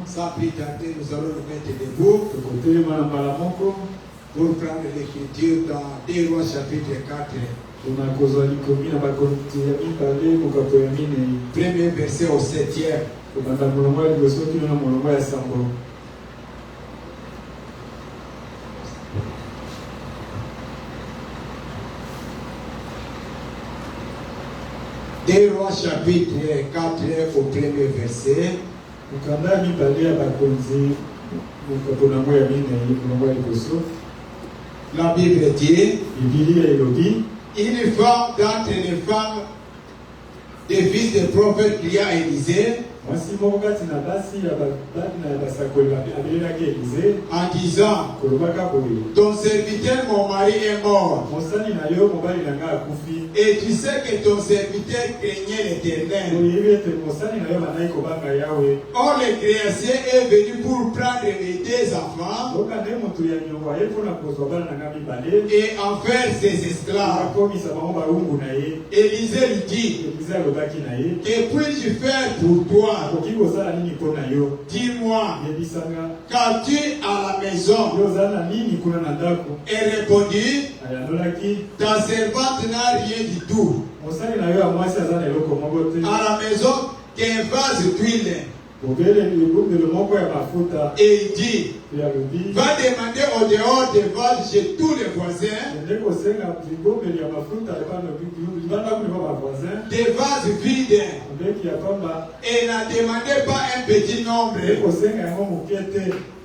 Sans plus tarder, nous allons nous mettre debout pour prendre l'écriture dans 2 Rois chapitre 4. Premier verset au 7e. Deux Rois chapitre 4 au premier verset. La Bible dit, une femme d'entre les femmes des fils des prophètes cria à Élisée en disant, ton serviteur, mon mari, est mort. Et tu sais que ton serviteur craignait l'Éternel. Or, le créancier est venu pour prendre les 2 enfants et en faire ses esclaves. Élisée lui dit, que puis-je faire pour toi? Dis-moi, qu'as-tu à la maison? Elle répondit, ta servante n'a rien du tout. À la maison, qu'un vase d'huile. Et il dit, va demander au dehors des vases chez tous les voisins, des vases vides, et n'a demandé pas un petit nombre.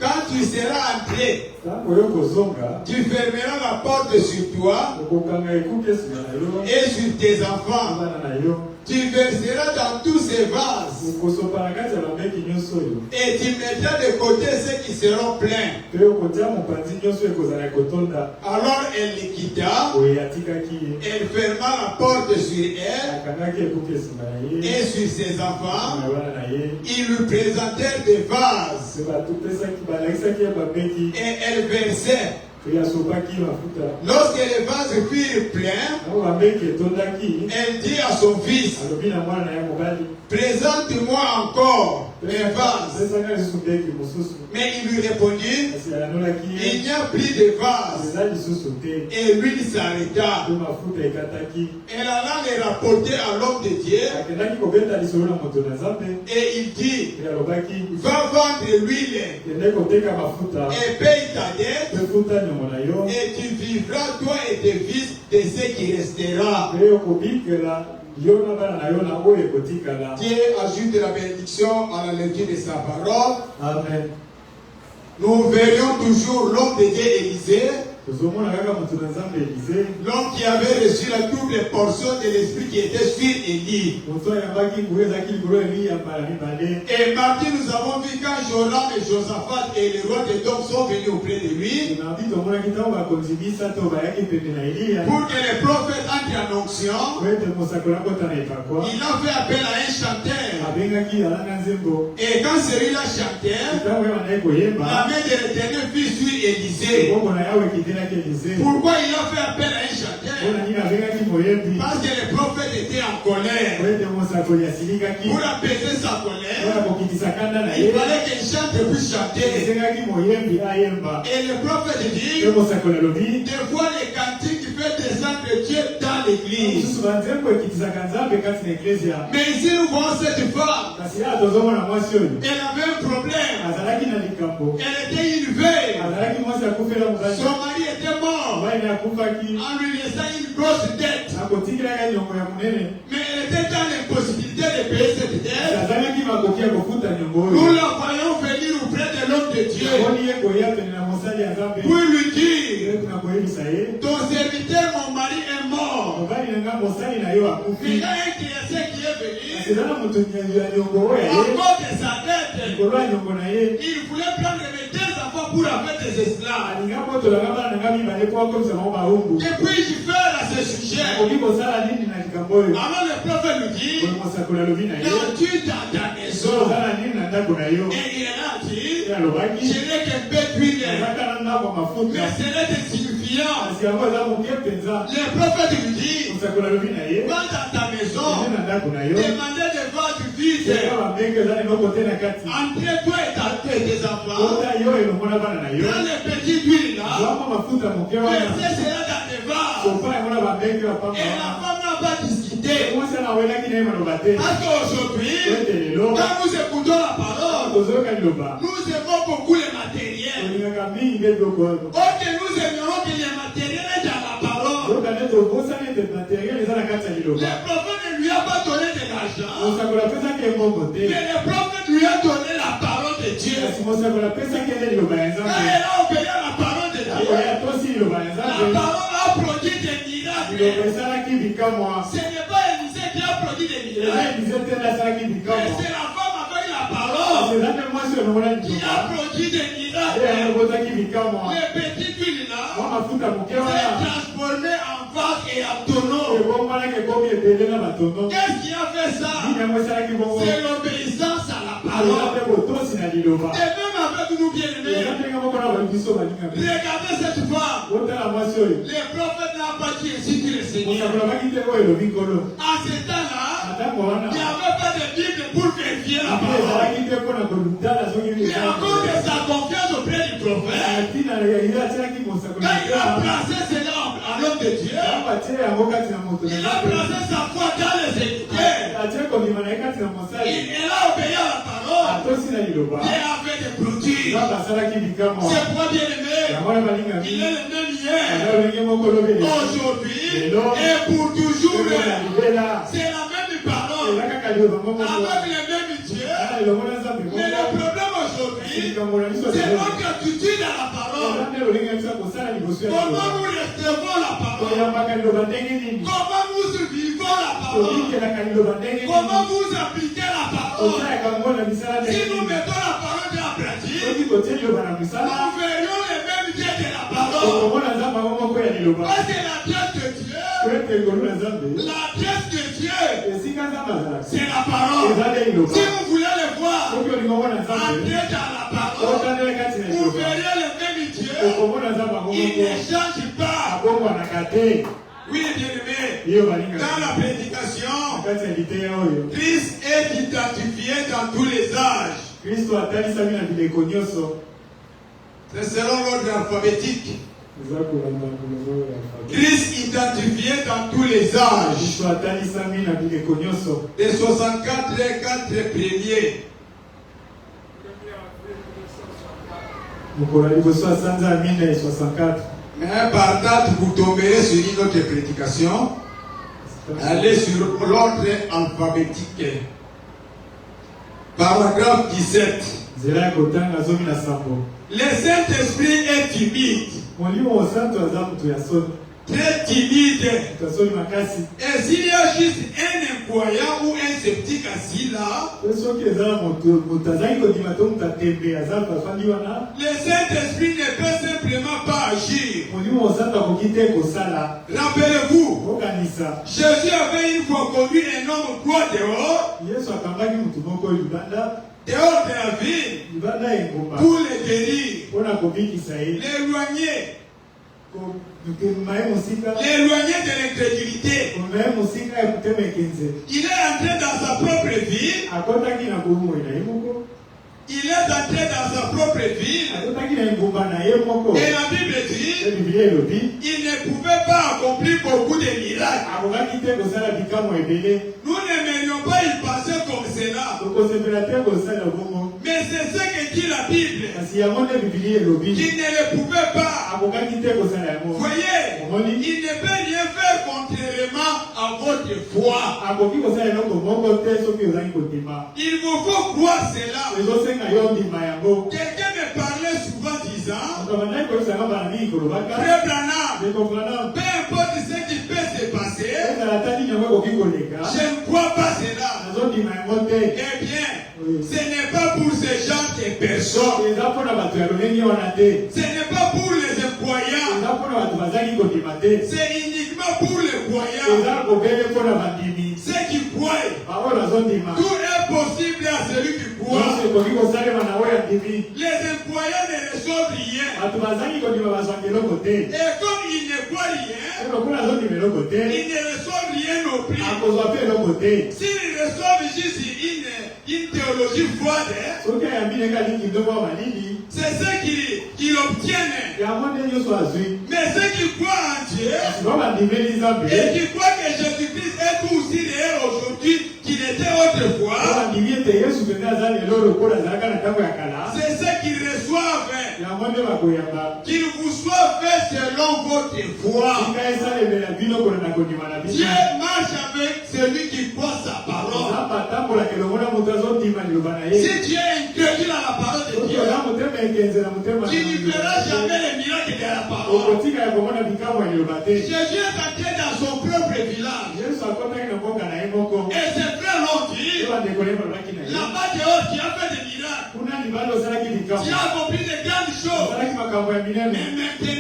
Quand tu seras entré, tu fermeras la porte sur toi et sur tes enfants. Tu verseras dans tous ces vases et tu mettras de côté ceux qui seront pleins. Alors elle les quitta, elle ferma la porte sur elle et sur ses enfants. Ils lui présentèrent des vases et elle versait. Lorsque les vases furent pleins, elle dit à son fils, présente-moi encore les vases. Mais il lui répondit, il n'y a plus de vases. Et l'huile s'arrêta. Elle alla les rapporter à l'homme de Dieu. Et il dit, va vendre l'huile et paye ta dette. Et tu vivras toi et tes fils de ce qui restera. Dieu ajoute la bénédiction à la lecture de sa parole. Amen. Nous verrions toujours l'homme de Dieu Élisée L'homme qui avait reçu la double portion de l'esprit qui était sur Élie. Et mardi, nous avons vu quand Joram et Josaphat et les rois de Dom sont venus auprès de lui pour que les prophètes entrent en onction. Il a fait appel à un chanteur. Et quand celui-là chantait, la main de l'Éternel fut sur Élisée. Pourquoi il a fait appel à un chanteur? Parce que les prophètes étaient en colère. Pour apaiser sa colère, il fallait qu'il chante et puisse chanter. Et le prophète dit, des fois les cantiques fait descendre Dieu dans l'église. Mais ici nous voyons cette femme. Elle avait un problème. Elle était élevée. Son mari était mort. En lui laissant une grosse dette. Mais elle était dans l'impossibilité de payer cette dette. Nous la voyons venir auprès de l'homme de Dieu pour lui dire, ton serviteur, mon mari est mort. Mais il y a un créancier qui est venu. À cause de sa dette, il voulait prendre mes 2 enfants pour avoir des esclaves. Et puis je fais à ce sujet. Alors le prophète lui dit, tu dans ta maison. Et il a dit, je n'ai qu'un peu d'huile. Mais c'est insignifiant. Le prophète lui dit, va dans ta maison, demandez de voir du vide. Entre toi et tes enfants, prends les petites huiles là, versez cela dans des vases. Et la femme n'a pas discuté. Parce qu'aujourd'hui, quand nous écoutons la parole, nous aimons beaucoup les matériels. Or que nous aimons que les matériels est dans la parole. Le prophète ne lui a pas donné de l'argent, mais le prophète lui a donné la parole de Dieu. Quand elle a obéi à la parole de Dieu, la parole a produit des miracles. Ce n'est pas Élisée qui a produit des miracles, mais c'est la femme avec la parole qui a produit des miracles. Les petites huiles là s'est transformée en vase et en tonneau. Qu'est-ce qui a fait ça? C'est l'obéissance à la parole. Et même avec nous bien-aimés, regardez cette femme. Les prophètes n'ont pas dit ainsi que le Seigneur. À ce temps-là, il n'y avait pas de Bible pour vérifier la parole. Mais à cause de sa confiance auprès du prophète, quand il a placé cela en l'homme de Dieu, il a placé sa foi dans les Écritures. Il a obéi à la parole. Et a fait des prodiges. C'est pourquoi bien aimé, il est le même hier, aujourd'hui et pour toujours. C'est la même parole avec le même Dieu. Mais le problème aujourd'hui, c'est notre attitude à la parole. Comment nous recevons la parole? Comment nous vivons la parole? Comment vous appliquez la parole? Si nous mettons la parole en pratique, nous verrons les mêmes dieux de la parole. Parce que la pièce de Dieu, c'est la parole. Si vous voulez le voir, entrez dans la parole, vous verrez le même Dieu. Il ne change pas. Oui, bien-aimé, dans la prédication, Christ est identifié dans tous les âges. C'est selon l'ordre alphabétique. Christ identifié dans tous les âges. Les 64 premiers. Mais par date, vous tomberez sur une autre prédication. Allez sur l'ordre alphabétique. Paragraphe 17. Le Saint-Esprit est timide. Très timide. Et s'il y a juste un incroyant ou un sceptique assis là, le Saint-Esprit ne peut simplement pas agir. Rappelez-vous, Jésus avait une fois conduit un homme quoi dehors de la ville pour le guérir, l'éloigner. L'éloigner de l'incrédulité. Il est entré dans sa propre ville. Il est entré dans sa propre ville. Et la Bible dit il ne pouvait pas accomplir beaucoup de miracles. Nous n'aimerions pas y passer comme cela. Mais c'est ce que dit la Bible. Il ne le pouvait pas. Voyez, il ne peut rien faire contrairement à votre foi. Il vous faut croire cela. Quelqu'un me parlait souvent disant, Frère Branham, peu importe ce qui peut se passer, je ne crois pas cela. Eh bien, ce n'est pas pour ce genre de personnes. Ce n'est pas pour les incroyants. C'est uniquement pour les croyants. Ceux qui croient. Tout est possible à celui qui croit. Les incroyants ne reçoivent rien. Et comme ils ne croient rien, ils ne reçoivent rien non plus. S'ils reçoivent juste une théologie froide, c'est ce qu'ils obtiennent. Mais ceux qui croient en Dieu et qui croient que Jésus-Christ est tout aussi réel aujourd'hui qu'il était autrefois, c'est ce qu'ils reçoivent. Qu'il vous soit fait selon votre foi. Dieu marche avec celui qui croit sa parole. Si Dieu est incrédule à la parole de Dieu, tu ne verras jamais les miracles de la parole. Jésus est entré dans son propre village. Et ses frères l'ont dit, là-bas dehors, tu as fait des miracles. Tu as accompli de grandes choses. Mais maintenant,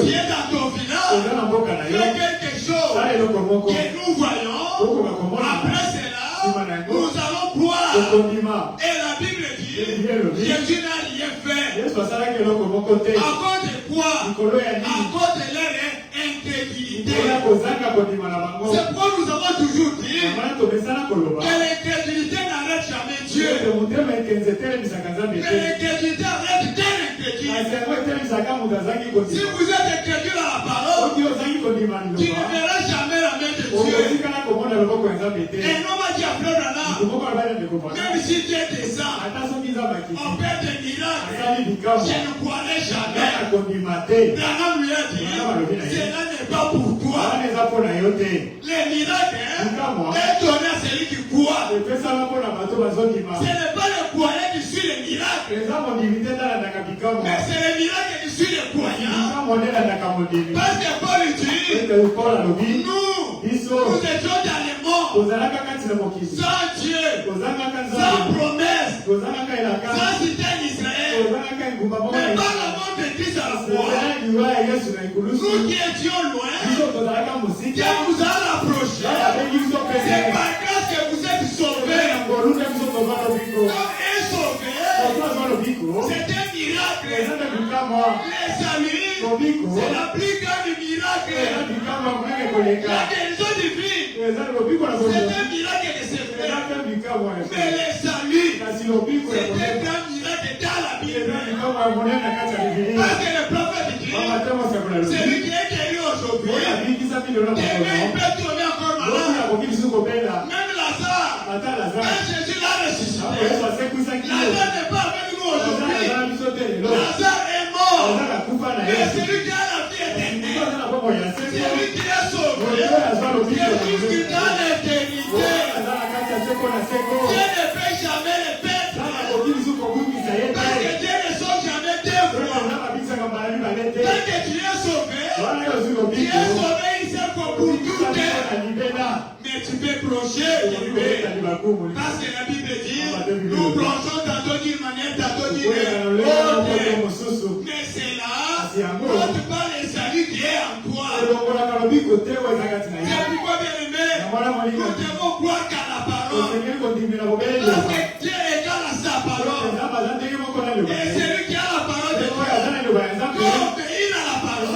tu es dans ton village. Fais quelque chose que nous voyons. Après cela, nous allons croire. Et la Bible dit, Jésus n'a rien fait. À cause de quoi? À cause de leur incrédulité. C'est pourquoi nous avons toujours dit que l'incrédulité n'arrête jamais Dieu. Que l'incrédulité arrête tel incrédule. Si vous êtes incrédule à la parole, tu ne verras jamais la main de Dieu. Et non, ma Dieu, même si Dieu descend, on perd des miracles. Je ne croirais jamais. Branham lui a dit, cela n'est pas pour toi. Les miracles est donné à celui qui croit. Ce n'est pas le croyant qui suit les miracles, mais c'est les miracles qui suivent les croyants. Parce que Paul dit, nous étions dans les morts, sans Dieu, sans promesse, sans cité d'Israël. Mais par la mort de Christ à la croix, nous qui étions loin, Dieu nous a rapprochés. C'est par grâce que vous êtes sauvés. Comme est sauvé, c'est un miracle. Les saluts, c'est la plus grande miracle. La guérison divine, c'est un miracle de se faire. Mais les saluts, c'est un grand miracle dans la Bible. Parce que le prophète dit, celui qui est guéri aujourd'hui, demain il peut tourner encore malade. Même Lazare, Jésus l'a ressuscité. Lazare n'est pas avec nous aujourd'hui. Lazare est mort. Mais celui qui a la vie éternelle, celui qui est sauvé, Jésus qui dans l'éternité. Dieu ne fait jamais il sait pour tout. Mais tu peux plonger, parce que la Bible dit, nous plongeons tantôt d'une manière, tantôt d'une autre. Mais c'est là, quand tu parles le salut qui est en toi. C'est pourquoi, bien aimé, nous devons croire qu'à la parole. Parce que Dieu égale à sa parole. Et celui qui a la parole de Dieu, doit obéir à la parole.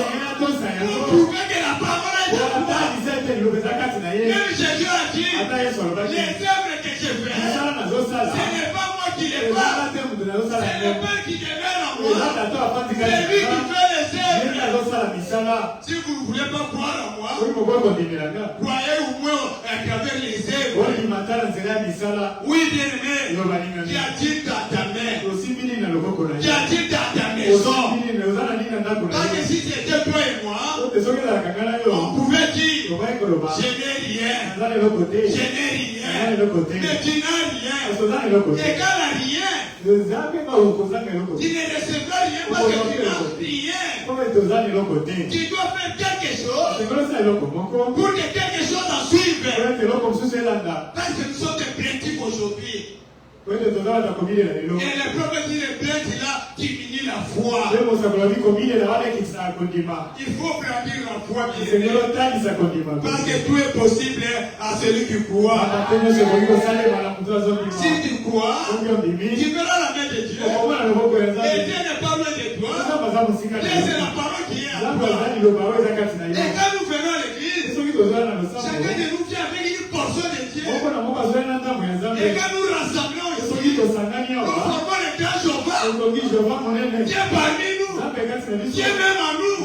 Pour prouver que la parole est en toi. Même Jésus a dit, les œuvres que je fais, ce n'est pas moi qui les fais, c'est le Père qui demeure en moi, c'est lui qui fait les œuvres. Si vous ne voulez pas croire en moi, croyez au moins à travers les œuvres. Oui, bien-aimé, qu'y a-t-il dans ta main? Qu'y a-t-il dans ta maison? Parce que si c'était toi et moi, on pouvait dire, je n'ai rien. Je n'ai rien. Mais tu n'as rien. Égal à rien. Tu ne recevras rien parce que tu n'as rien. Tu dois faire quelque chose pour que quelque chose en suive. Parce que nous sommes des plaintifs aujourd'hui. Et le prophète dit les plaintes là diminue la foi. Il faut brandir la foi, parce que tout est possible à celui qui croit. Si tu crois, tu verras la main de Dieu. Et Dieu n'est pas loin de toi. Dieu c'est la parole qui est à toi. Et quand nous venons à l'église, chacun de nous vient avec une portion de Dieu. Et quand nous rassemblons, nous formons le grand Jéhovah. Dieu parmi nous. Dieu même en nous.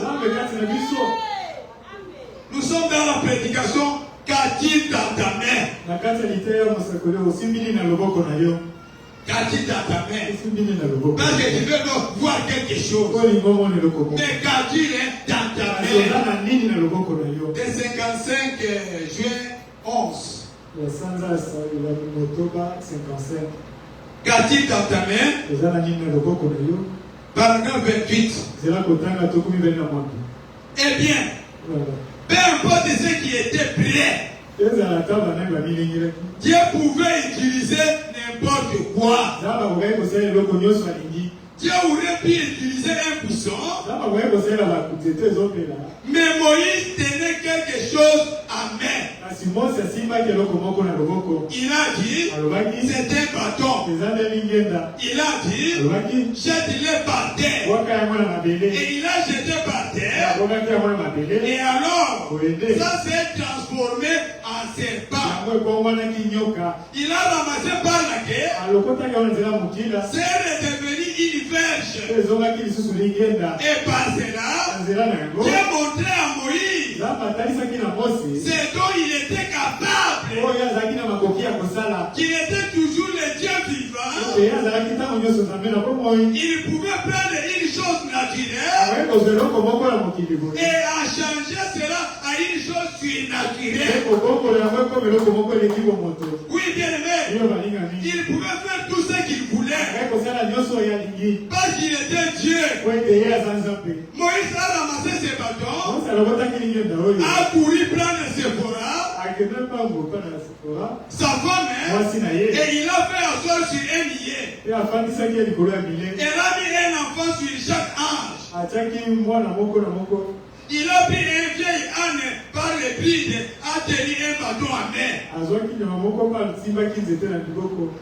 Nous sommes dans la prédication. Qu'a-t-il dans ta main? Qu'a-t-il dans ta main? Parce que tu veux voir quelque chose. Mais qu'a-t-il dans ta main? Le 55 juin 11. Qu'a-t-il dans ta main? Paragraphe 28. Eh bien, peu importe ce qui était prêt, Dieu pouvait utiliser n'importe quoi. Dieu aurait pu utiliser un buisson, mais Moïse tenait quelque chose à main. Il a dit, c'est un bâton. Il a dit, jette-le par terre. Et il a jeté par terre. Et alors, ça s'est transformé en serpent. Il a ramassé par la guerre. C'est redevenu une verge. Et par cela, Dieu montrait à Moïse ce dont il était capable. Qu'il était toujours le Dieu vivant. Il pouvait prendre une chose naturelle et à changer cela à une chose surnaturelle. Oui, bien aimé. Il pouvait faire tout ce qu'il voulait. Parce qu'il était Dieu. Moïse a ramassé ses bâtons, a couru prendre sa femme, et il a fait asseoir sur un millet. Elle a mis un enfant sur chaque ange. Il a pris un vieil âne par les brides, a tenu un bâton à main.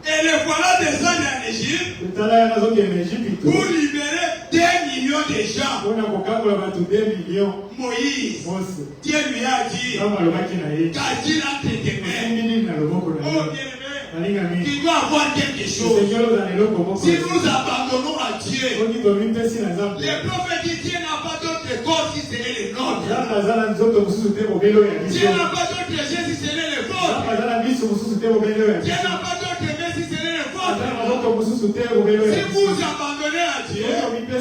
Et le voilà descendre en Égypte pour libérer 2 millions de gens. Moïse, Dieu lui a dit, qu'a-t-il entre tes mains? Oh bien-aimé, tu dois avoir quelque chose. Si nous abandonnons à Dieu, le prophète dit, Dieu n'a pas d'autre corps si ce n'est le nôtre. Dieu n'a pas d'autre Dieu si ce n'est le vôtre. Dieu n'a pas d'autre main si ce n'est le vôtre. Si vous abandonnez à Dieu, Dieu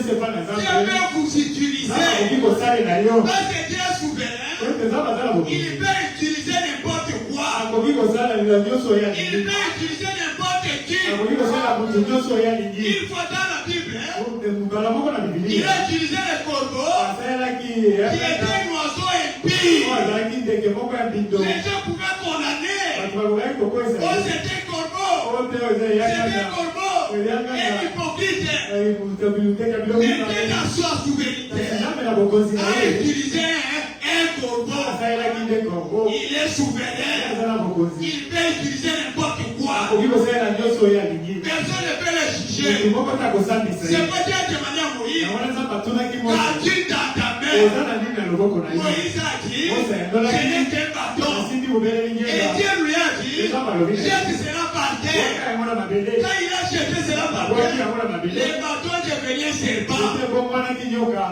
va vous utiliser. Parce que Dieu est souverain. Il peut utiliser n'importe quoi. Il peut utiliser n'importe qui. Une fois dans la Bible, il a utilisé le corbeau qui était un oiseau impie. Les gens pouvaient condamner. Oh, c'était un corbeau. C'était un corbeau. Un hypocrite. Était dans sa souveraineté. A utilisé un corbeau. Il est souverain. Il peut utiliser n'importe quoi. Personne ne peut le juger. C'est peut-être de manière Moïse. Qu'as-tu dans ta main? Moïse a dit, je n'ai qu'un bâton. Et Dieu lui a dit, jette cela par terre. Quand il a jeté cela par terre, les bâtons devenaient serpents.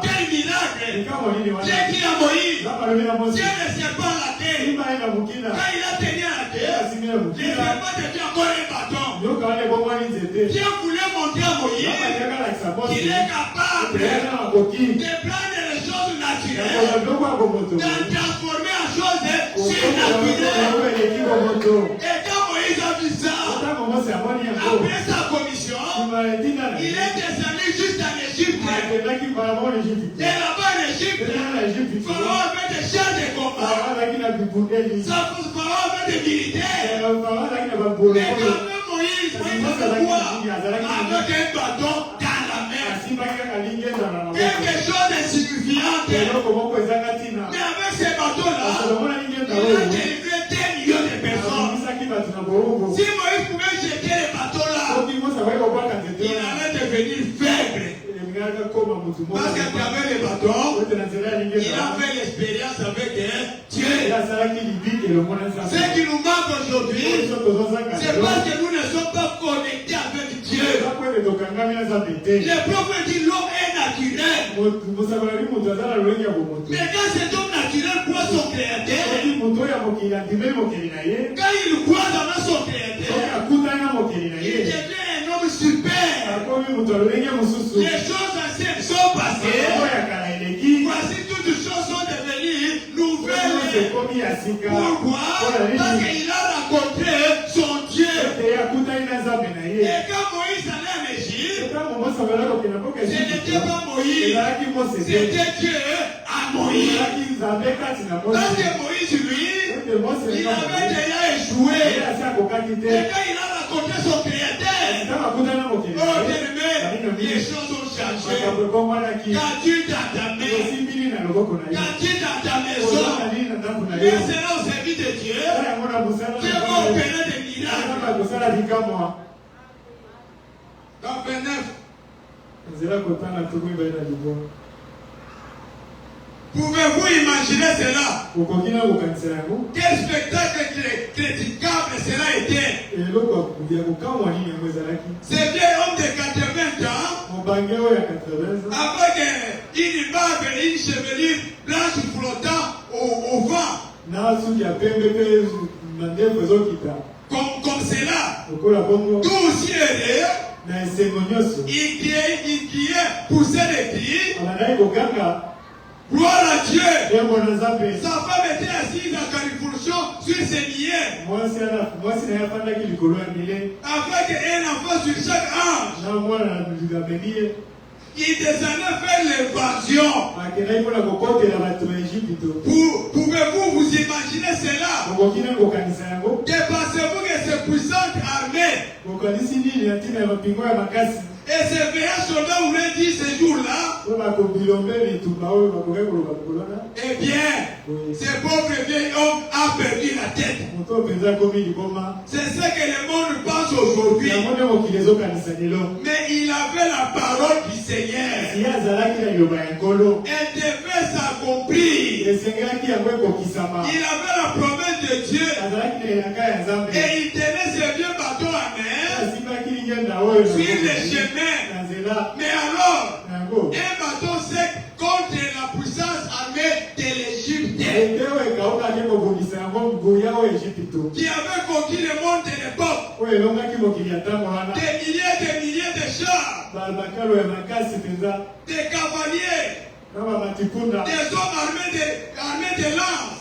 Quel miracle! Dieu dit à Moïse, Dieu ne serpent à la terre. Quand il a tenu à la terre, les serpents devenaient encore un bâton. Dieu voulait montrer à Moïse qu'il est capable de prendre les choses naturelles, de transformer en choses surnaturelles. Et quand Moïse a vu ça, après sa commission, il est descendu juste en Égypte. Et là-bas en Égypte, Pharaon avait des chars de combat. Pharaon avait des militaires. Et quand même Moïse avait quoi? Avec un bâton dans la main. Quelque chose d'insignifiant. Mais avec ces bateaux-là, il a délivré des millions de personnes. Si Moïse pouvait jeter les bateaux-là, il allait devenir faible. Parce qu'à travers les bâtons, il a fait l'expérience avec Dieu. Ce qui nous manque aujourd'hui, c'est parce que nous ne sommes pas connectés avec Dieu. Le prophète dit l'homme est naturel. Mais quand cet homme naturel croit son créateur, quand il croit dans son créateur, il devient un homme super. Les choses anciennes sont passées. Voici toutes les choses sont devenues nouvelles. Pourquoi? Parce qu'il a rencontré son Dieu. Et quand Moïse allait en Égypte, ce n'était pas Moïse, c'était Dieu à Moïse. Parce que Moïse, lui, il avait déjà échoué. Et quand il a rencontré son créateur, oh bien-aimé, les choses ont changé. Quand tu dans ta main, quand tu dans ta maison, mais c'est au service de Dieu, Dieu va opérer des miracles. Dans 29, pouvez-vous imaginer cela? Quel spectacle critiquable cela était? Ce vieil homme de 80 ans, avec une barbe et une chevelure blanche flottant au vent, comme cela, tout aussi heureux, il criait, poussait les cris. Gloire à Dieu. Sa femme était assise en califourchon sur ses niais. Avec un enfant sur chaque ange. Il descendait faire l'évasion. Pouvez-vous vous imaginer cela? Pensez-vous que ces puissantes armées et ces veillants soldats voulaient dire ce jour-là, eh bien, ce pauvre vieil homme a perdu la tête. C'est ce que le monde pense aujourd'hui. Mais il avait la parole du Seigneur. Elle devait s'accomplir. Il avait la promesse de Dieu. Et il tenait ses vieux bateaux à mer sur les chemins. Mais alors, un bateau sec contre la puissance armée de l'Égypte qui avait conquis le monde de l'époque. Des milliers de chars, des cavaliers, des hommes armés de lances,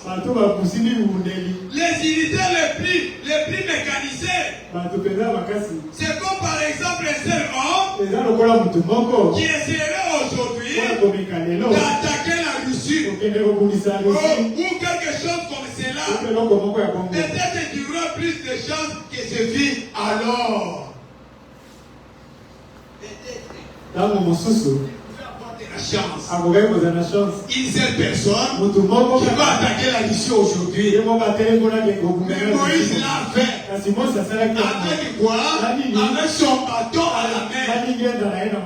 les unités les plus mécanisées. C'est comme par exemple un seul homme qui essaierait aujourd'hui d'attaquer la Russie ou quelque chose comme cela. Peut-être qu'il y aura plus de chances que ce fut alors. La chance. Une seule personne qui va attaquer la Russie aujourd'hui. Mais Moïse l'a fait. Avec quoi? Avec son bâton à la main.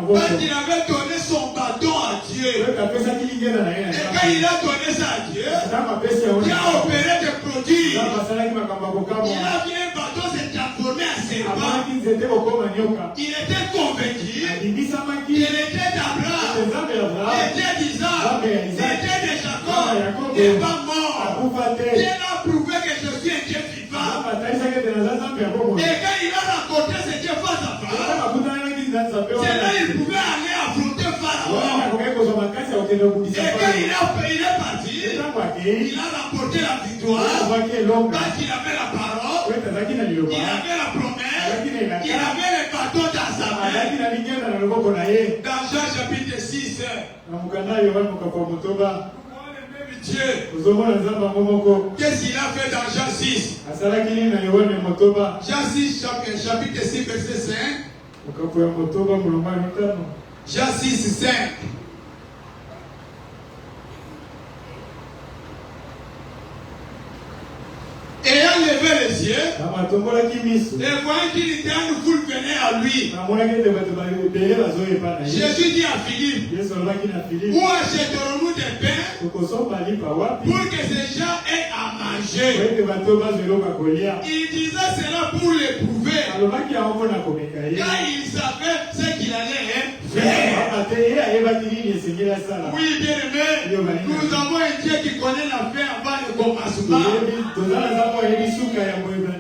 Quand il avait donné son bâton à Dieu, et quand il a donné ça à Dieu, il a opéré des prodiges. Il a mis un bâton, s'est transformé en serpent. Il était convaincu. Il était d'Abraham. Il était d'Isaac. Il était de Jacob. Il n'est pas mort. Dieu a prouvé que je suis un Dieu vivant. Et quand il a raconté ce Dieu face à face, c'est là qu'il pouvait aller affronter Pharaon. Et quand il est parti, il a rapporté la victoire. Parce qu'il avait la parole, il avait la promesse, il avait le bâton dans sa main. Dans Jean chapitre 6, Dieu. Qu'est-ce qu'il a fait dans Jean 6? Jean 6, chapitre 6, verset 5. Jean 6, 5. Ayant levé les yeux, et voyant qu'il était une foule venait à lui, Jésus dit à Philippe, où achèterons-nous des pains pour que ces gens aient à manger? Il disait cela pour l'éprouver, car il savait ce qu'il allait faire. Oui, bien aimé, nous avons un Dieu qui connaît la fin avant le commencement.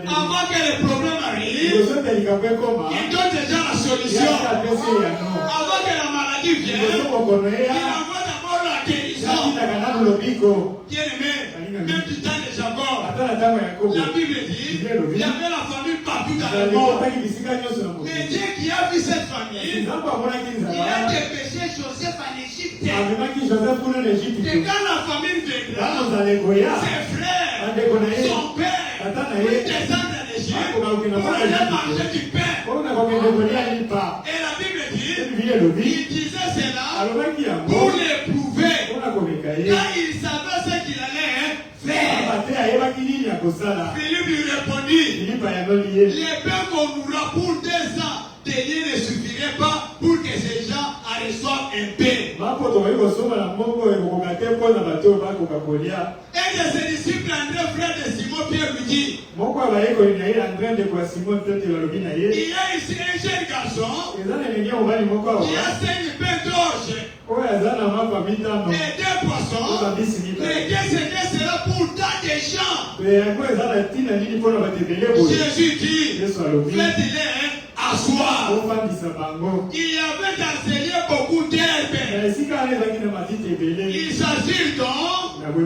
Avant que le problème arrive, il donne déjà la solution. Avant que la maladie vienne, il envoie d'abord la guérison. Bien aimé, même du temps de Jacob, la Bible dit, il y avait la famille partout dans le monde. Mais Dieu qui a vu cette famille, il a dépêché Joseph en Égypte. Et quand la famille viendra, ses frères, son père, il descend en Égypte pour aller manger du pain. Et la Bible dit, il disait cela pour l'éprouver. Quand il savait ce qu'il allait faire, Philippe lui répondit, les pains qu'on nous pour 2 ans de Dieu ne suffirait pas pour que ces gens reçoivent un pain. Un de ses disciples, André, frère de Simon Pierre, lui dit, il y a ici un jeune garçon qui a 5 pains d'orge et 2 poissons. Mais qu'est-ce que cela pour tant de gens? Jésus dit, faites-les asseoir. Il y avait enseigné beaucoup d'herbes. Il s'agit donc au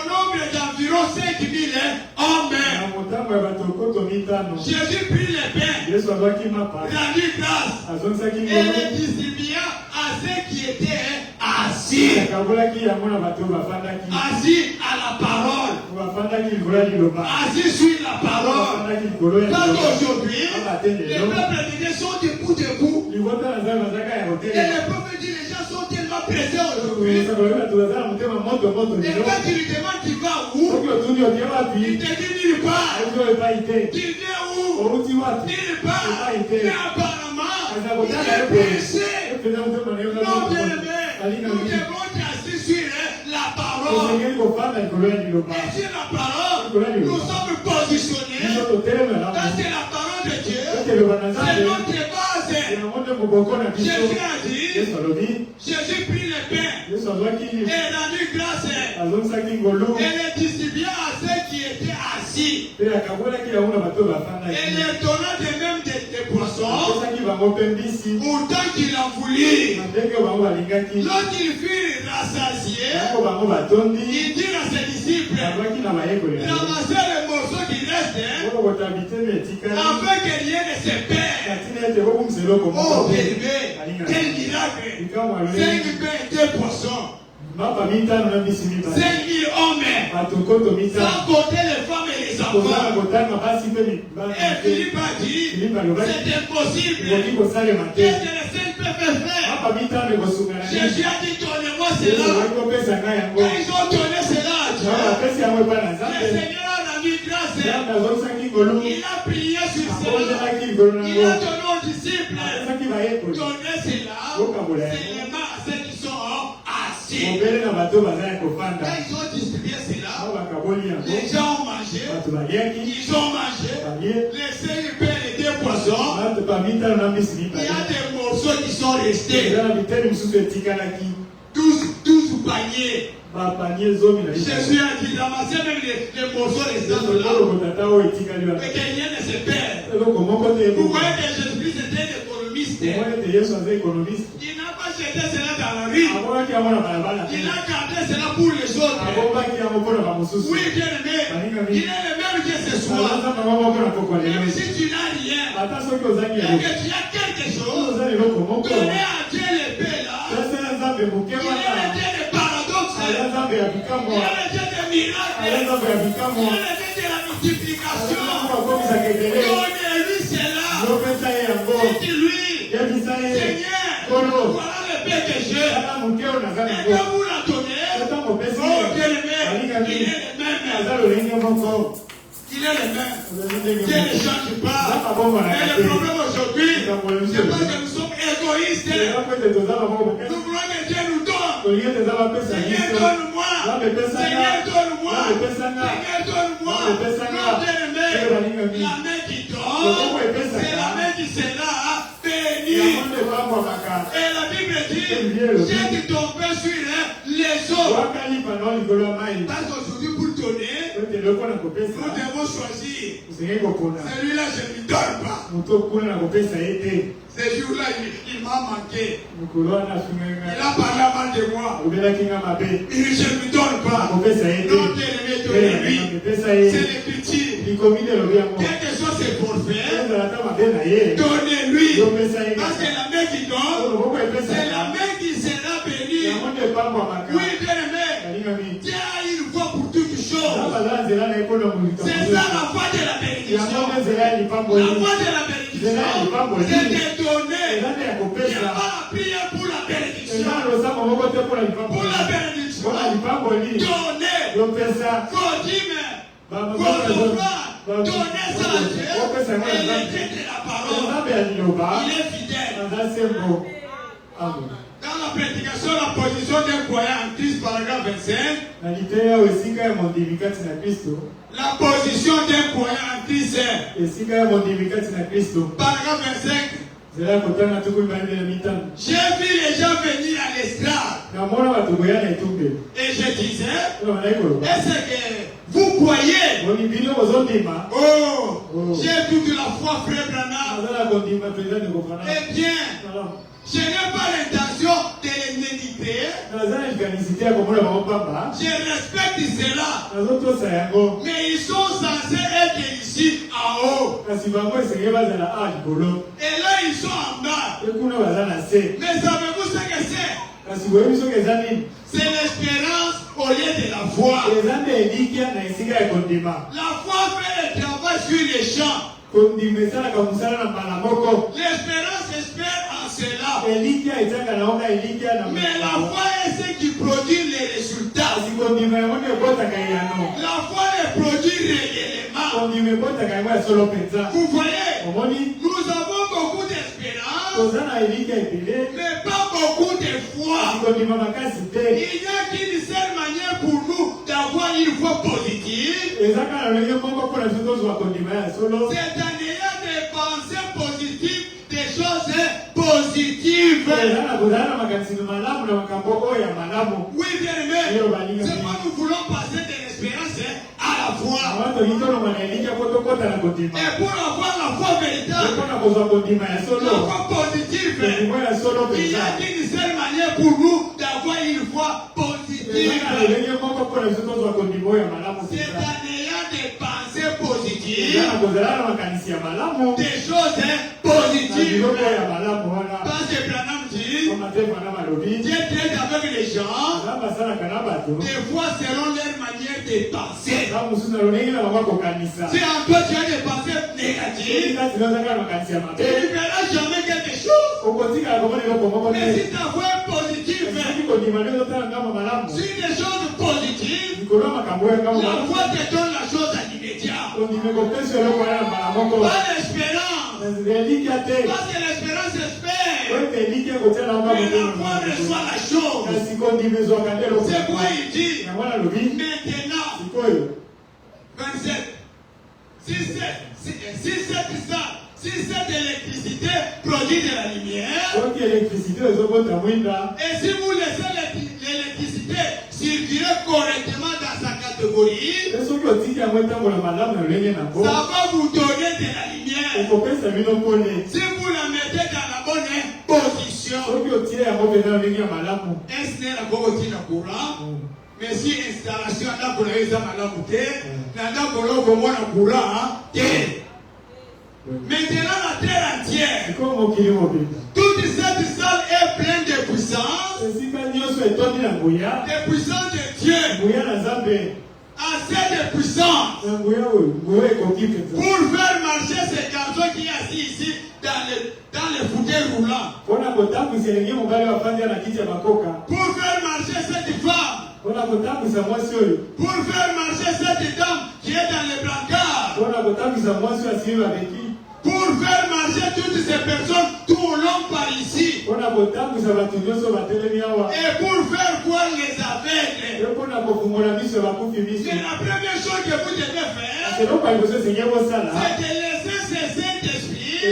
nombre d'environ 5000 hommes. Jésus prit les pains, rendit grâce et les distribua à ceux qui étaient assis. Assis à la parole. Assis sur la parole. Parce qu'aujourd'hui, les peuples de Dieu sont debout. Et le peuple dit les gens sont tellement pressés aujourd'hui. Et quand tu lui demandes tu vas où, il te dit nulle part. Tu viens où? Nulle part. Mais apparemment, il est pressé. Non, bien aimé, nous devons être assis sur la parole. Et sur la parole, nous sommes positionnés. Quand c'est la parole de Dieu, c'est notre base. Jésus a dit, Jésus prit le pain et rendu grâce et les distribua à ceux qui étaient assis. Et les donna de même des poissons autant qu'il en voulut. Lorsqu'ils furent rassasiés, il dit à ses disciples, ramassez les morceaux qui restent reste, afin que rien ne se perde. Oh, bien-aimé, quel miracle! 5 pains et 2 poissons. 5 000 hommes, sans compter les femmes et les enfants. Et Philippe a dit, c'est impossible. Qu'est-ce que les saints peuvent faire? Jésus a dit, donnez-moi cela. Quand ils ont donné cela à Dieu, le Seigneur a rendu grâce. Il a prié sur cela. Il a donné aux disciples, donnez cela seulement à ceux qui sont assis. Quand ils ont distribué cela, les gens ont mangé, ils ont mangé, les 5 pains et 2 poissons. Il y a des morceaux qui sont restés. 12 paniers. Jésus a dit, ramassez même les morceaux restants là, et que rien ne se perde. Vous voyez que Jésus-Christ était un économiste. Il n'a pas jeté cela dans la rue. Il a gardé cela pour les autres. Oui, bien-aimé, il est le même que ce soir. Même si tu n'as rien, et que tu as quelque chose, donner à Dieu l'épée là. Il est le Dieu des paradoxes. Il est le Dieu des miracles. Il est le Dieu de la multiplication. Donnez-lui cela. Dis-lui, Seigneur, voilà l'épée que j'ai. Et que vous la donnez. Oh, bien-aimé, il est le même. Il est le même. Dieu ne change pas. Mais le problème aujourd'hui, c'est parce que nous sommes égoïstes. Nous voulons que Dieu nous donne. Seigneur, donne-moi. Seigneur, donne-moi. Seigneur, donne-moi. Non, bien-aimé, la main qui donne, c'est la main qui sera bénie. Et la Bible dit, jette ton pain sur les eaux. Parce qu'aujourd'hui, pour donner, nous devons choisir. Celui-là, je ne lui donne pas. Ce jour-là, il m'a manqué. Il a parlé mal de moi. Je ne lui donne pas. Non, bien-aimé, donnez-lui. C'est l'écriture. Quel que soit ses forfaits, donnez-lui. Parce que la main qui donne, c'est la main qui sera bénie. Oui, bien-aimé, Dieu a une voie pour toutes choses. C'est ça la voie de la bénédiction. La voie de la bénédiction, c'est de donner. Il n'y a pas la prière pour la bénédiction. Pour la bénédiction, donner vos dîmes, vos offrandes, donnez ça à Dieu. Et l'écrit de la parole, il est fidèle. Dans la prédication, la position d'un croyant en Christ, paragraphe 25. La position d'un croyant en Christ, paragraphe 25. J'ai vu les gens venir à l'estrade. Et je disais, est-ce que vous croyez? Oh, j'ai toute la foi, frère Branham. Eh bien, je n'ai pas l'intention de les méditer. Je respecte cela. Mais ils sont censés être ici en haut. Et là, ils sont en bas. Mais savez-vous ce que c'est? C'est l'espérance au lieu de la foi. La foi fait le travail sur les champs. L'espérance espère en cela. Mais la foi est ce qui produit les résultats. La foi les produit réellement. Vous voyez, nous avons beaucoup d'espérance, mais pas beaucoup de foi. Il n'y a qu'une seule manière pour nous d'avoir une foi positive. C'est en ayant des pensées positives, des choses positives. Oui, bien aimé. C'est pourquoi nous voulons passer de l'espérance à la foi. Et pour avoir la foi véritable, la foi positive, il n'y a qu'une seule manière pour nous d'avoir une foi positive. C'est en ayant des pensées positives, des choses positives. Parce que Branham dit, Dieu traite avec les gens, des fois selon leur manière de penser. Si en toi tu as des pensées négatives, tu ne verras jamais quelque chose. Mais si ta voix est positive, si des choses positives, la voix te donne la chose à l'immédiat. Pas l'espérance. Parce que l'espérance espère. Mais la foi reçoit la chose. C'est pourquoi il dit maintenant 27. Si cette électricité produit de la lumière, et si vous laissez l'électricité circuler correctement dans sa catégorie, ça va vous donner de la lumière. Si vous la mettez dans la bonne position, est-ce n'est la courant? Mais si l'installation n'a pas été maintenant la terre entière, toute cette salle est pleine de puissance, de puissance de Dieu, assez de puissance pour faire marcher ces garçons qui sont assis ici dans les fauteuils roulants, pour faire marcher cette femme, pour faire marcher cette dame qui est dans les brancards, pour faire marcher toutes ces personnes tout au long par ici, et pour faire voir les aveugles. C'est la première chose que vous devez faire, c'est de laisser ces Saint-Esprit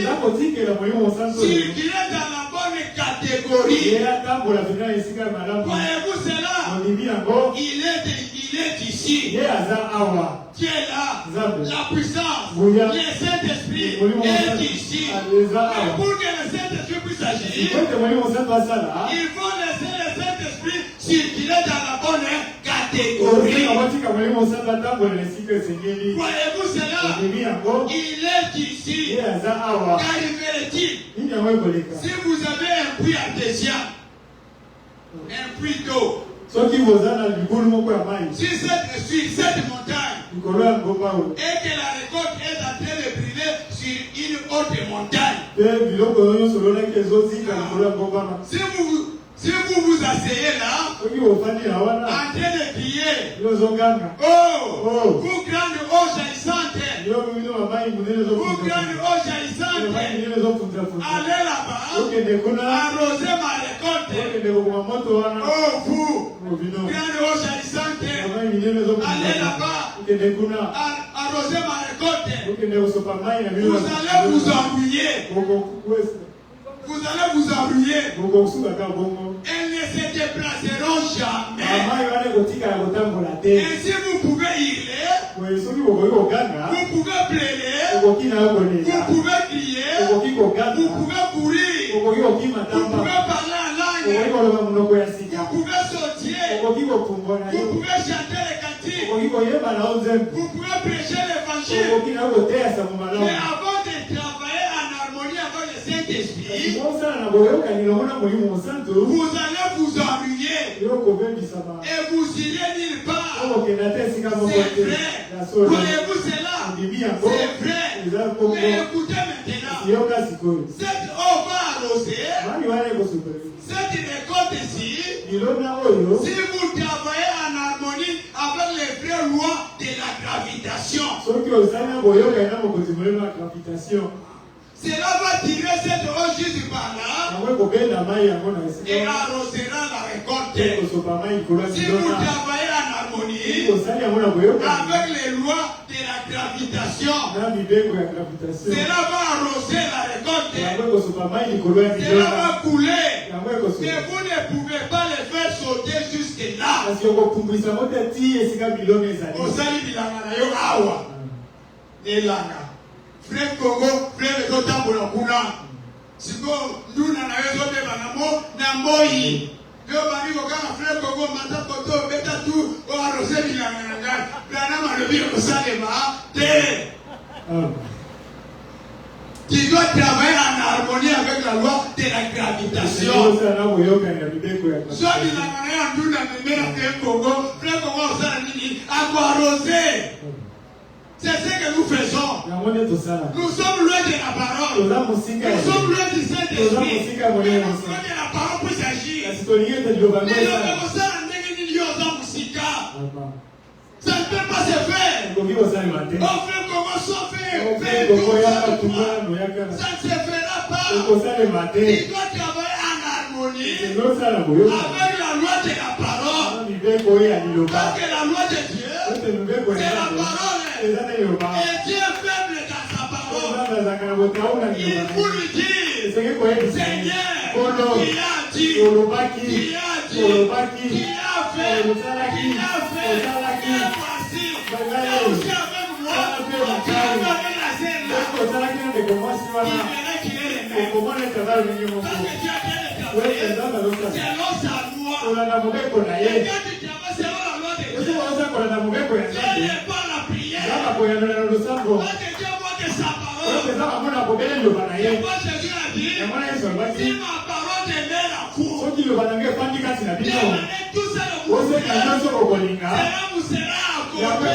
circuler dans la bonne catégorie. Voyez-vous cela? Il est ici. Dieu est là. La puissance, le Saint-Esprit est ici. Et pour que le Saint-Esprit puisse agir, il faut laisser le Saint-Esprit circuler dans la bonne catégorie. Voyez-vous cela? Il est ici. Qu'arriverait-il si vous avez un puits artésien, un puits d'eau? Si cette montagne et que la récolte est en train de brûler sur une haute montagne, si vous vous asseyez là, en train de crier, oh, vous grande eau jaillissante, vous grande eau jaillissante, allez là-bas, arrosez ma récolte, oh, vous grande eau jaillissante, allez là-bas, arrosez ma récolte, vous allez vous ennuyer. Vous allez vous ennuyer. Elles ne se déplaceront jamais. Et si vous pouvez hurler, vous pouvez plaider, vous pouvez crier, vous pouvez courir, vous pouvez parler en langue, vous pouvez sauter, vous pouvez chanter les cantiques, vous pouvez prêcher l'évangile. Mais avant de travailler en harmonie avec le Saint-Esprit, vous allez vous ennuyer et vous irez nulle part. C'est vrai. Voyez-vous cela? C'est vrai. Mais écoutez maintenant, cette eau va arroser cette récolte ici. Si vous travaillez en harmonie avec les vraies lois de la gravitation, cela va tirer cette eau juste par là et arrosera la récolte. Si vous travaillez en harmonie avec les lois de la gravitation, cela va arroser la récolte. Cela va couler. Mais vous ne pouvez pas les faire sauter jusque là. Frère Congo, frère Totambola Kuna. Siko, nous n'en avons pas de Namoyi. Le mari Kogana, frère Congo, Mata Koto, Beta tout, ou Arosé Milananga. Plana Malobi, Osalema, Té. Tu dois travailler en harmonie avec la loi de la gravitation. C'est ce que nous faisons. Nous sommes loin de la parole. Nous sommes loin du Saint-Esprit. Nous sommes loin de la parole pour s'agir. Ça ne peut pas se faire. On fait comment ça fait. Ça ne se fera pas. Il doit travailler en harmonie avec la loi de la parole. Parce que la loi de Dieu, c'est la parole. Et Dieu est faible dans sa parole. Il vous lui dit, Seigneur, qui a fait, voici, et aussi avec moi, qui a donné la scène là, il verrait qu'il est le même. Parce que Dieu a bien établi selon sa loi. Et quand tu travailles selon la loi de Dieu, Dieu n'est pas la prière. Parce que Dieu voit que sa parole. Et moi Jésus a dit, si ma parole demeure à court, Dieu va tout ça le bouger. Cela vous sera accordé.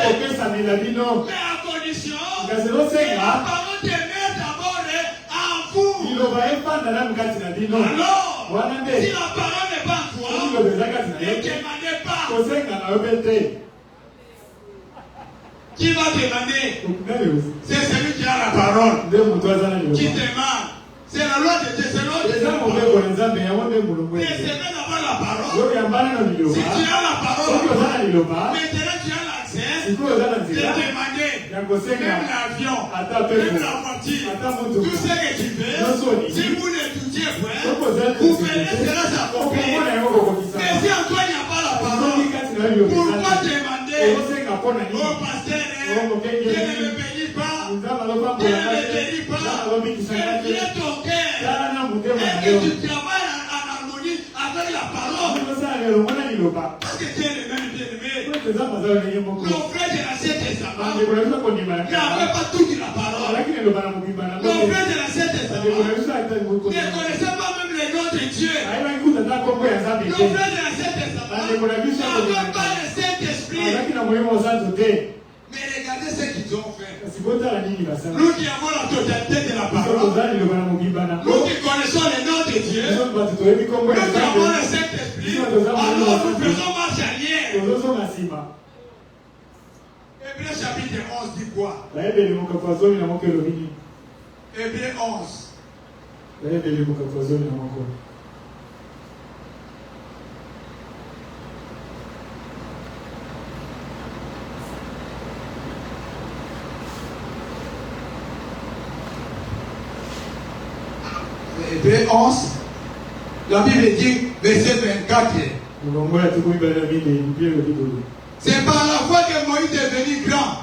Mais à condition que la parole demeure d'abord en vous. Alors, si la parole n'est pas en toi, ne demandez pas. Qui va demander? C'est celui qui a la parole. Qui demande? C'est la loi de Dieu. C'est l'ordre de Dieu. Mais c'est même d'avoir la parole. Si tu as la parole, maintenant tu as l'accès de demander même l'avion, même la voiture, tout ce que tu veux. Si vous l'étudiez, vous verrez cela s'accomplir. Mais si en toi il n'y a pas la parole, pourquoi demander au pasteur, Dieu ne me bénit pas, Dieu ne me bénit pas, vérifie ton cœur et que tu travailles en harmonie avec la parole. Parce que Dieu est le même bien-aimé. Nos frères de l'Ancien Testament n'avaient pas tout de la parole. Nos frères de l'Ancien Testament ne connaissaient pas même les noms de Dieu. Nos frères de l'Ancien Testament n'avaient pas le Saint-Esprit. Mais regardez ce qu'ils ont fait. Nous qui avons la totalité de la parole, nous qui connaissons les noms de Dieu, nous qui avons le Saint-Esprit, alors nous faisons marche arrière. Hébreux chapitre 11 dit quoi? Hébreux 11. Hébreux 11, la Bible dit, verset 24. C'est par la foi que Moïse est devenu grand.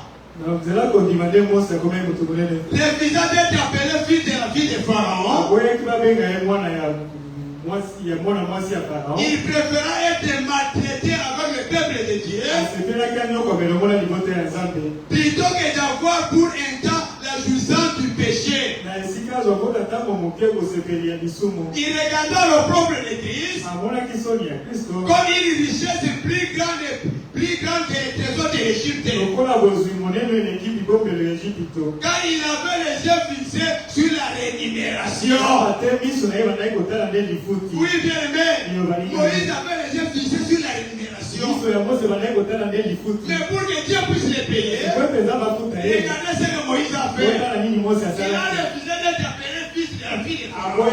Les visage d'être appelé fils de la fille de Pharaon. Il préféra être maltraité avec le peuple de Dieu plutôt que d'avoir pour un temps la jouissance du péché. Il regarda l'opprobre de Christ comme une richesse plus grande que les trésors de l'Égypte. Car il avait les yeux fixés sur la rémunération. Oui, bien aimé, Moïse avait les yeux fixés sur la rémunération. Mais pour que Dieu puisse les payer, regardez ce que Moïse a fait. Il a refusé d'être appelé fils de la fille de Pharaon.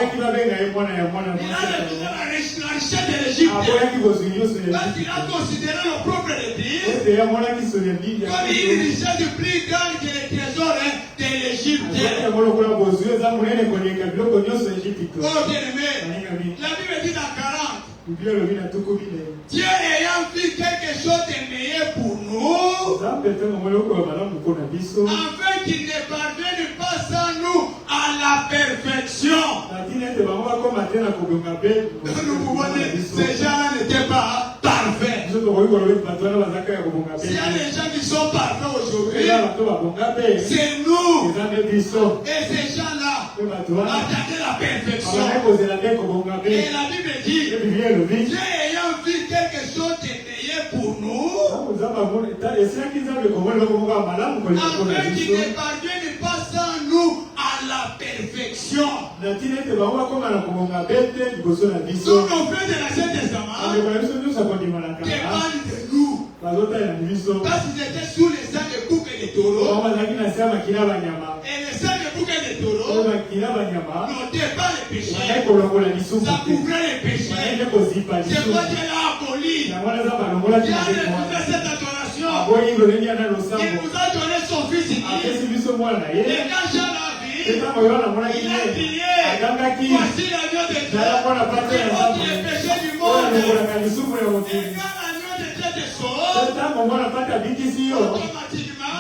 Il a refusé la richesse de l'Égypte. Parce qu'il a considéré l'opprobre de Christ comme une richesse plus grande que les trésors de l'Égypte. Oh bien aimé, la Bible dit dans 40. Dieu ayant vu quelque chose de meilleur pour nous, afin qu'il ne parvienne pas sans nous à la perfection. Nous pouvons dire, ces gens-là n'étaient pas parfaits. S'il y a des gens qui sont parfaits aujourd'hui, C'est nous. Et ces gens-là attendaient la perfection. Et la Bible dit, Dieu ayant vu quelque chose de meilleur pour nous, afin qu'il ne parvienne pas sans nous à la perfection. Donc nos frères de l'Ancien Testament dépendent de nous. Parce qu'ils étaient sous les sang de bouc et de taureau. Et les sang de bouc et de taureau n'ôtaient pas les péchés. Ça couvrait les péchés. C'est pourquoi Dieu l'a aboli. Il a refusé cette adoration. Il nous a donné son fils ici. Et quand Jean l'a vu, il a crié, voici l'agneau de Dieu qui ôte les péchés du monde. Et quand l'agneau de Dieu te sauve, automatiquement,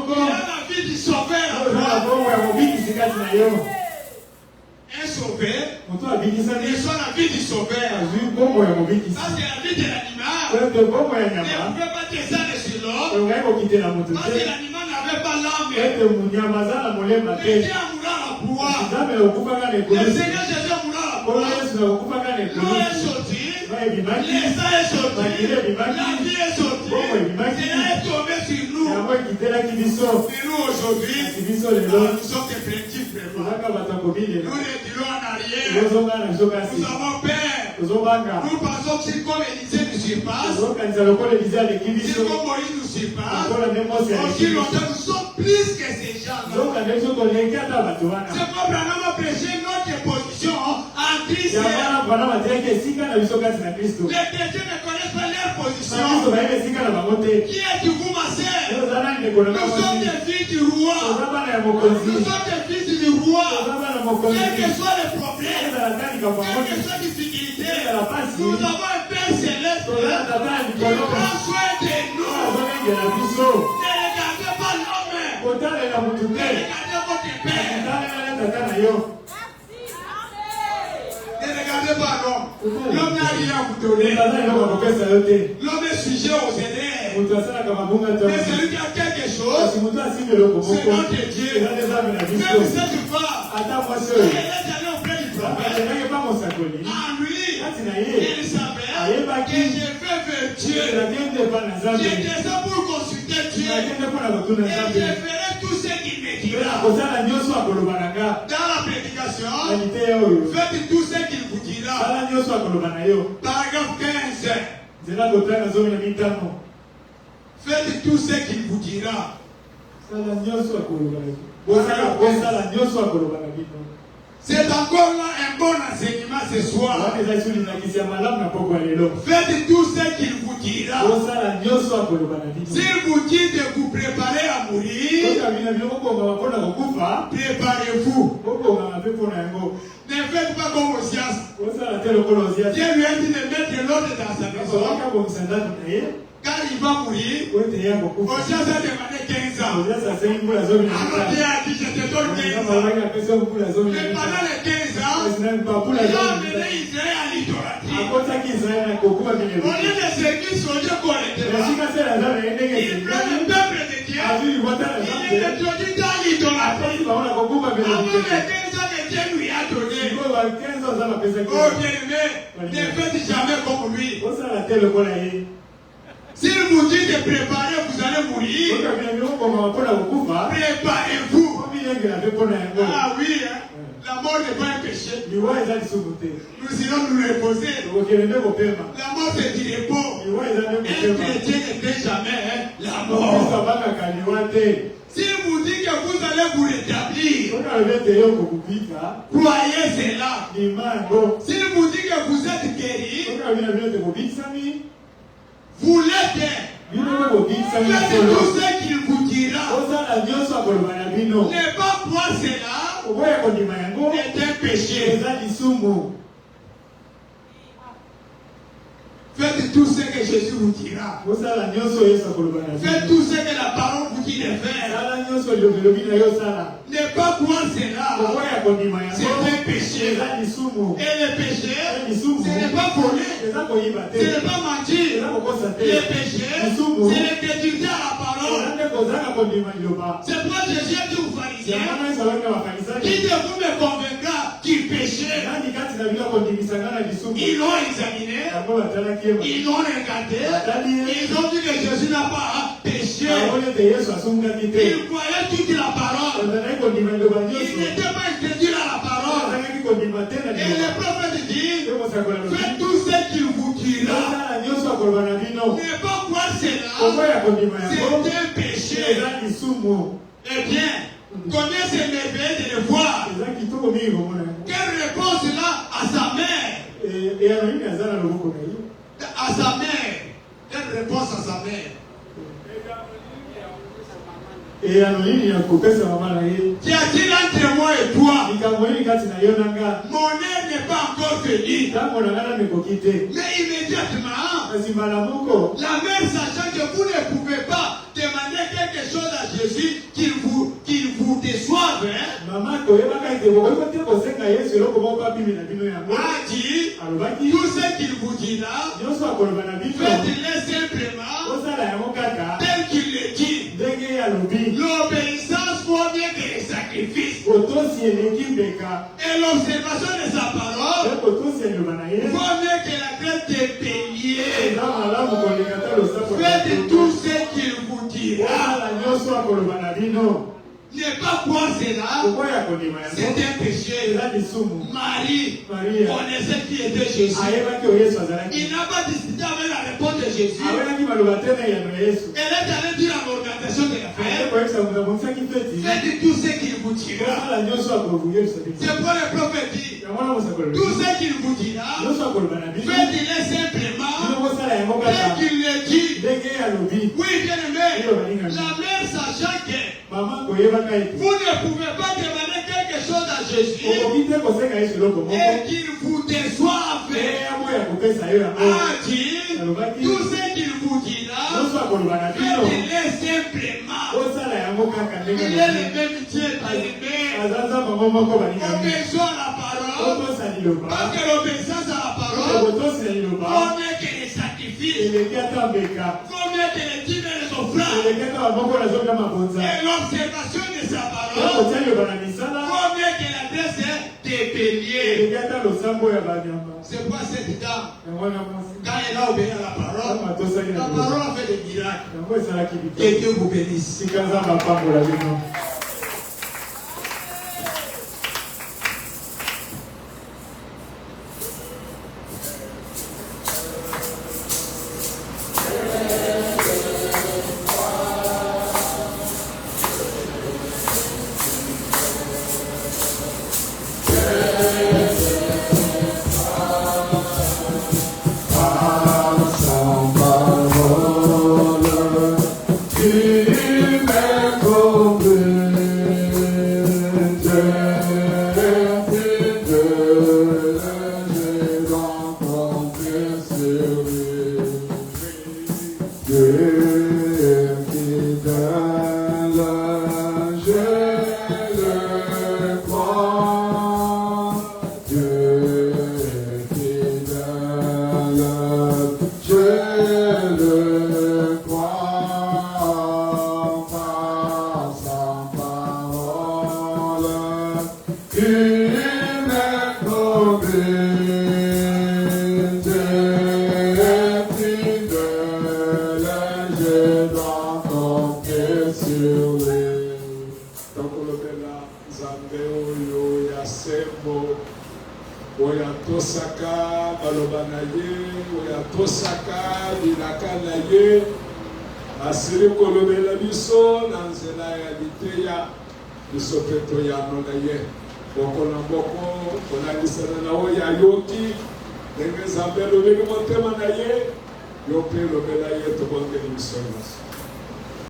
il a la vie du sauveur. Un sauveur, il soit la vie du sauveur. Parce que la vie de l'animal ne pouvait pas descendre sur l'homme. Parce que l'animal n'avait pas l'âme. Mais Dieu mourra la poids. Le Seigneur Jésus mourra la poids. L'eau est sortie. L'État est sorti. La vie est sortie. Cela est tombé sur nous. Et nous aujourd'hui, nous sommes des primitifs vraiment. Nous les dirons en arrière. Nous avons peur. Nous pensons que c'est comme Élisée nous surpasse. C'est comme Moïse nous surpasse. Aussi longtemps nous sommes plus que ces gens-là. C'est pourquoi Branham a prêché notre position en Christ. Les chrétiens ne connaissent pas leur position. Qui êtes-vous, ma sœur? Nous sommes des fils du roi. Nous sommes des fils du roi. Quel que soit le problème, quelle que soit la difficulté, nous avons un Père céleste qui prend soin de nous. Ne regardez pas l'homme. Ne regardez votre Père. Ne regardez pas l'homme. L'homme n'a rien à vous donner. L'homme est sujet aux élèves. Mais celui qui a quelque chose, c'est notre Dieu. Même cette femme, elle est allée auprès du prophète. En lui, il savait que je vais vers Dieu. Je descends pour consulter Dieu. Et je ferai tout ce qu'il me dira. Dans la prédication, faites tout ce qu'il vous dira. Paragraphe 15. Faites tout ce qu'il vous dira. C'est encore là un bon enseignement ce soir. Faites tout ce qu'il vous dira. S'il vous dit de vous préparer à mourir, préparez-vous. Ne faites pas comme Osias. Dieu lui a dit de mettre l'ordre dans sa maison. Quand il va mourir, Osias a demandé 15 ans. Alors Dieu a dit, je te donne 15 ans. Mais pendant les 15 ans, il a amené Israël à l'idolâtrie. Au lieu de servir son Dieu correctement, il prend le peuple de Dieu, il est introduit dans l'idolâtrie. Avant les 15 ans que Dieu lui a donné. Oh bien-aimé, ne faites jamais comme lui. S'il vous dit de préparer, vous allez mourir. Préparez-vous. Ah oui, hein? La mort n'est pas un péché. Nous irons nous reposer. La mort c'est du repos. Un chrétien n'était jamais la mort. S'il vous dit que vous allez vous rétablir, croyez cela. S'il vous dit que vous êtes guéri, vous l'êtes. Faites tout ce qu'il vous dira. Ne pas croire cela est un péché. Faites tout ce que Jésus vous dira. Faites tout ce que la parole vous qu'il est fait. Ne pas croire cela, c'est un péché. Et le péché, ce n'est pas voler, ce n'est pas mentir. Le péché, c'est l'incrédulité à la parole. C'est pourquoi Jésus a dit aux pharisiens, qui de vous me convaincra qu'il péchait? Ils l'ont examiné, ils l'ont regardé, ils ont dit que Jésus n'a pas péché. Ils croyaient toute la parole. Ils n'étaient pas incrédules à la parole. Et le prophète dit, faites tout ce qu'il vous dira. Ne pas croire cela, c'est un péché. Eh bien, combien c'est merveilleux de le voir. Quelle réponse là à sa mère? À sa mère. Quelle réponse à sa mère? Qu'y a-t-il entre moi et toi? Mon air n'est pas encore fini. Mais immédiatement, la mère, sachant que vous ne pouvez pas demander quelque chose à Jésus qu'il vous déçoive, a dit tout ce qu'il vous dira, faites-le simplement tel qu'il le dit. L'obéissance vaut mieux que les sacrifices. Et l'observation de sa parole vaut mieux que la graisse des béliers. Faites tout ce qu'il vous dira. Ne pas croire cela, c'est un péché. Marie connaissait qui était Jésus. Il n'a pas discuté avec la réponse de Jésus. Elle est allée dire à l'organisation de la fête, faites tout ce qu'il vous dira. C'est pour le prophète dit, tout ce qu'il vous dira, faites-le simplement tel qu'il le dit. Oui, bien aimé, la mère sachant que vous ne pouvez pas demander quelque chose à Jésus et qu'il vous déçoive. A dit, tout ce qu'il vous dira, faites-le simplement. Il est le même Dieu bien-aimé. Obéissons à la parole, parce que l'obéissance à la parole vaut mieux que les sacrifices, vaut mieux que les dîmes et les offrandes. Et l'observation de sa parole vaut mieux que la graisse des béliers. C'est quoi cette dame? Quand elle a obéi à la parole a fait des miracles. Que Dieu vous bénisse.